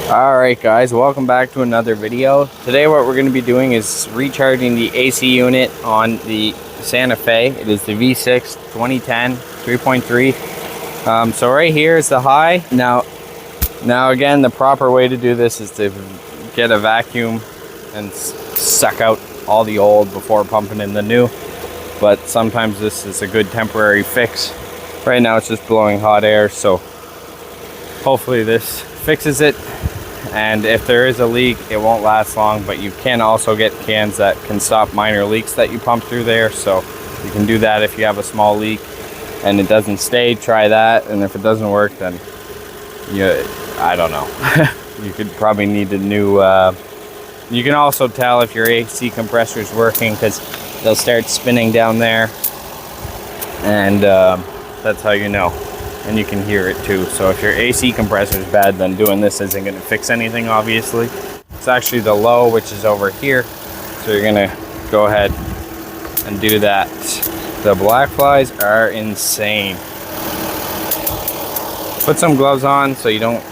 Alright guys, welcome back to another video. Today what we're going to be doing is recharging the AC unit on the Santa Fe. It is the V6 2010 3.3. So right here is the high. Now again, the proper way to do this is to get a vacuum and suck out all the old before pumping in the new. But sometimes this is a good temporary fix. Right now it's just blowing hot air, so hopefully this fixes it. And if there is a leak, it won't last long, but you can also get cans that can stop minor leaks that you pump through there. So you can do that if you have a small leak and it doesn't stay, try that. And if it doesn't work, then I don't know. You could probably need a new, you can also tell if your AC compressor is working because they'll start spinning down there. And that's how you know. And you can hear it too. So if your AC compressor is bad, then doing this isn't going to fix anything, obviously. It's actually the low, which is over here. So you're going to go ahead and do that. The black flies are insane. Put some gloves on so you don't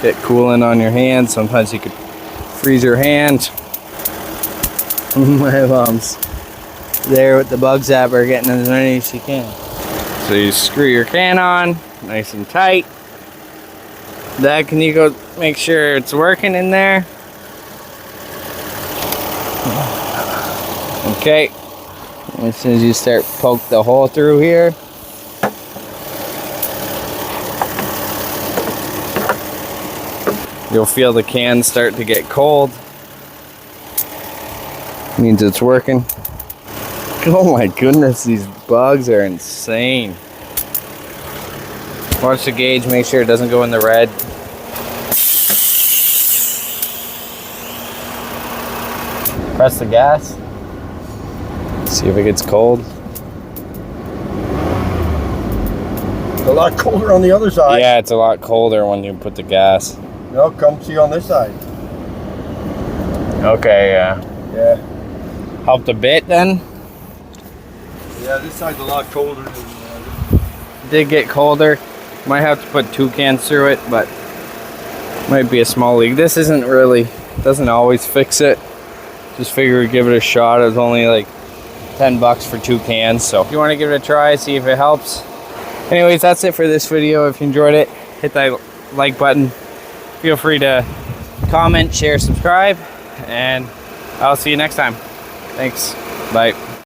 get coolant on your hands. Sometimes you could freeze your hand. My mom's there with the bug zapper getting as many as she can. So you screw your can on, nice and tight. Dad, can you go make sure it's working in there? Okay. As soon as you start poke the hole through here. You'll feel the can start to get cold. Means it's working. Oh my goodness, these bugs are insane. Watch the gauge, make sure it doesn't go in the red. Press the gas. See if it gets cold. It's a lot colder on the other side. Yeah, it's a lot colder when you put the gas. No, come see on this side. Okay, yeah. Yeah. Helped a bit then? Yeah, this side's a lot colder than Did get colder. Might have to put 2 cans through it, but might be a small leak. This doesn't always fix it. Just figure we'd give it a shot. It was only like $10 for 2 cans. So if you want to give it a try, see if it helps. Anyways, that's it for this video. If you enjoyed it, hit that like button. Feel free to comment, share, subscribe, and I'll see you next time. Thanks. Bye.